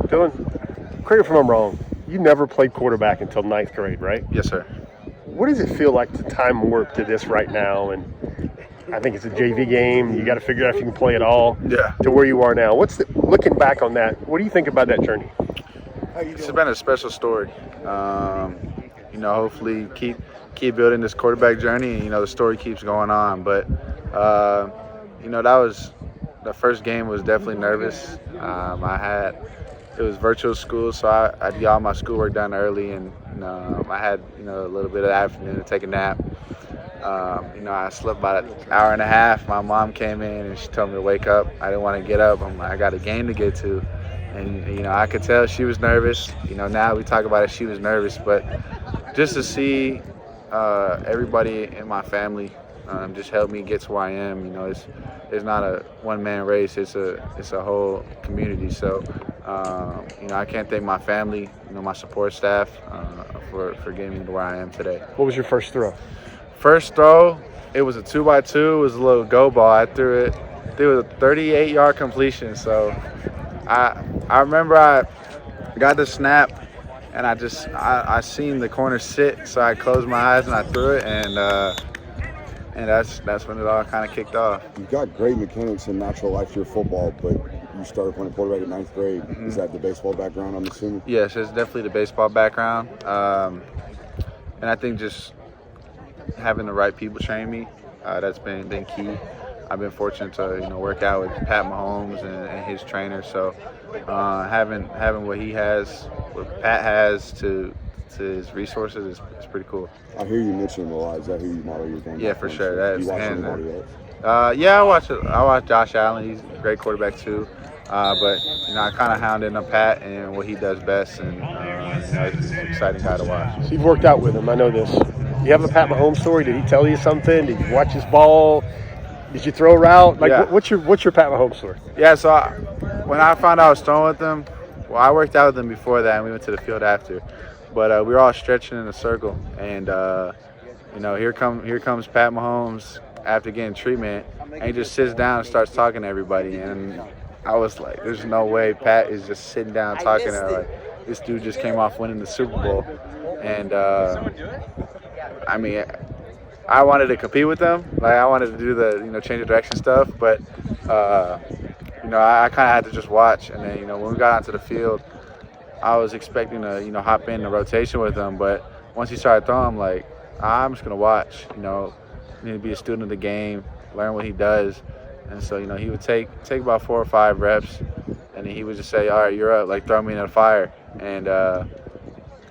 Dylan, correct me if I'm wrong. You never played quarterback until 9th grade, right? Yes, sir. What does it feel like to time warp to this right now? And I think it's a JV game. You got to figure out if you can play it all. Yeah. To where you are now. Looking back on that? What do you think about that journey? It's been a special story. Hopefully keep building this quarterback journey, and the story keeps going on. But that was the first game was definitely nervous. It was virtual school, so I did all my schoolwork done early, and I had a little bit of the afternoon to take a nap. I slept about an hour and a half. My mom came in and she told me to wake up. I didn't want to get up. I'm like, I got a game to get to, and I could tell she was nervous. Now we talk about it, she was nervous, but just to see everybody in my family just help me get to where I am. It's not a one-man race. It's a whole community. So I can't thank my family, my support staff for getting me to where I am today. What was your first throw? First throw, it was a 2x2. It was a little go ball. I threw it. It was a 38-yard completion. So I remember I got the snap, and I seen the corner sit. So I closed my eyes and I threw it, and that's when it all kind of kicked off. You've got great mechanics and natural life to your football, but you started playing quarterback in 9th grade. Mm-hmm. Is that the baseball background, I'm assuming? Yes, it's definitely the baseball background. And I think just having the right people train me, that's been key. I've been fortunate to work out with Pat Mahomes and his trainer. So having what he has, what Pat has to his resources is pretty cool. I hear you mention him a lot. Is that who you model your game? Yeah, for sure. That's you watch anybody else? I watch Josh Allen. He's a great quarterback too. But I kind of hound in on Pat and what he does best, and he's an exciting guy to watch. So you've worked out with him. I know this. You have a Pat Mahomes story. Did he tell you something? Did you watch his ball? Did you throw a route? What's your Pat Mahomes story? Yeah. So when I found out I was throwing with him, I worked out with him before that, and we went to the field after. But we were all stretching in a circle, and here comes Pat Mahomes after getting treatment, and he just sits down and starts talking to everybody. And I was like, "There's no way Pat is just sitting down talking to like this dude just came off winning the Super Bowl." And I wanted to compete with them, like I wanted to do the change of direction stuff, but I kind of had to just watch. And then when we got onto the field, I was expecting to, hop in the rotation with him, but once he started throwing, I'm like, I'm just gonna watch. Need to be a student of the game, learn what he does, and so he would take about 4 or 5 reps, and then he would just say, "All right, you're up. Like throw me in the fire," and that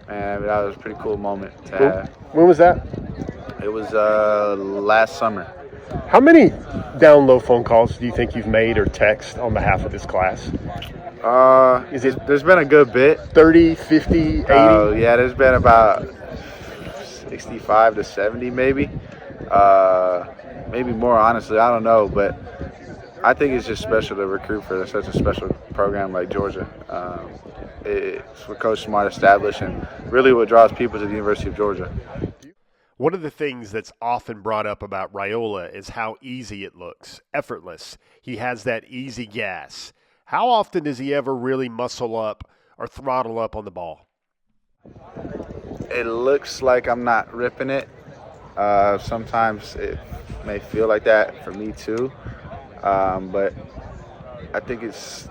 was a pretty cool moment to have. When was that? It was last summer. How many down low phone calls do you think you've made or text on behalf of this class? There's been a good bit. 30, 50, 80? Yeah, there's been about 65 to 70 maybe. Maybe more, honestly. I don't know, but I think it's just special to recruit for such a special program like Georgia. It's what Coach Smart established and really what draws people to the University of Georgia. One of the things that's often brought up about Raiola is how easy it looks, effortless. He has that easy gas. How often does he ever really muscle up or throttle up on the ball? It looks like I'm not ripping it. Sometimes it may feel like that for me too. But I think it's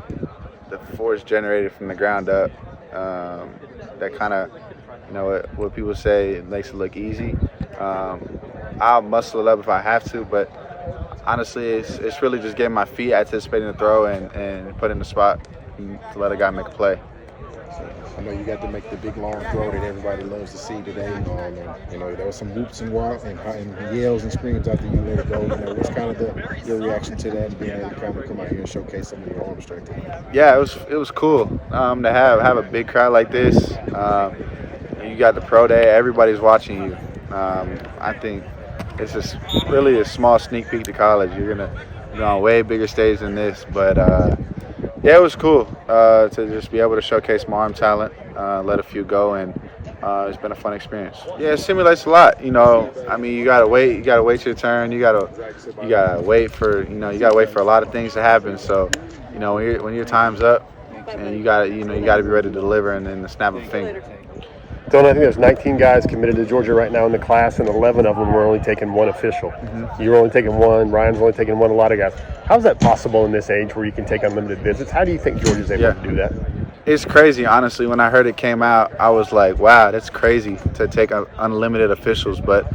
the force generated from the ground up that kind of, what people say it makes it look easy. I'll muscle it up if I have to, but honestly, it's really just getting my feet anticipating the throw and put in the spot to let a guy make a play. I know you got to make the big long throw that everybody loves to see today. There was some whoops and yells and screams after you let it go. What's kind of your reaction to that and being able to kind of come out here and showcase some of your arm strength? Yeah, it was cool to have a big crowd like this. You got the pro day, everybody's watching you. I think it's just really a small sneak peek to college. You're gonna be on a way bigger stage than this, but yeah, it was cool to just be able to showcase my arm talent, let a few go, and it's been a fun experience. Yeah, it simulates a lot. You gotta wait your turn. You gotta wait for a lot of things to happen. So, when your time's up, and you got to be ready to deliver in the snap of a finger. Dylan, I think there's 19 guys committed to Georgia right now in the class, and 11 of them were only taking one official. You're only taking one. Ryan's only taking one. A lot of guys. How's that possible in this age where you can take unlimited visits? How do you think Georgia's able to do that? It's crazy, honestly. When I heard it came out, I was like, wow, that's crazy to take unlimited officials. But,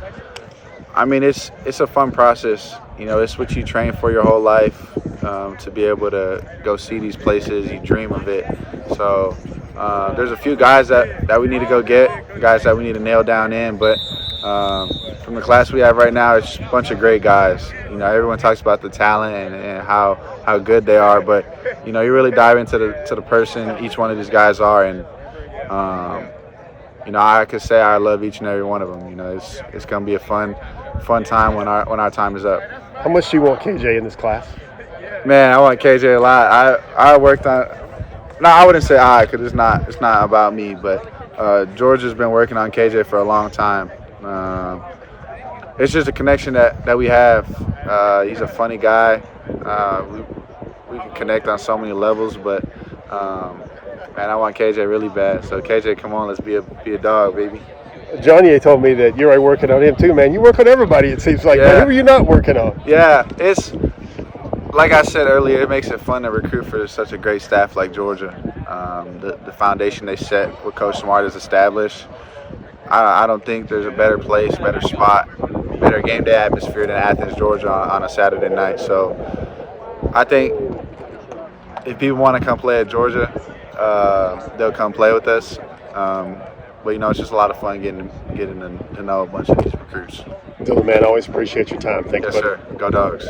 I mean, it's a fun process. You know, it's what you train for your whole life, to be able to go see these places. You dream of it. So there's a few guys that we need to go get, guys that we need to nail down in. But from the class we have right now, it's a bunch of great guys. You know, everyone talks about the talent and how good they are, but you know, you really dive into the person each one of these guys are, and you know, I could say I love each and every one of them. You know, it's gonna be a fun time when our time is up. How much do you want KJ in this class? Man, I want KJ a lot. I worked on. No, I wouldn't say because it's not about me, but Georgia's been working on KJ for a long time. It's just a connection that we have. He's a funny guy. We can connect on so many levels, but man, I want KJ really bad. So KJ, come on, let's be a dog, baby. Johnny told me that you're already working on him too, man. You work on everybody, it seems like. Yeah. Who are you not working on? Yeah, it's like I said earlier, it makes it fun to recruit for such a great staff like Georgia. The foundation they set, what Coach Smart has established, I don't think there's a better place, better spot, better game day atmosphere than Athens, Georgia on a Saturday night. So I think if people want to come play at Georgia, they'll come play with us. But, you know, it's just a lot of fun getting to know a bunch of these recruits. Dylan, man, I always appreciate your time. Thank you, Yes, buddy. sir. Go Dogs.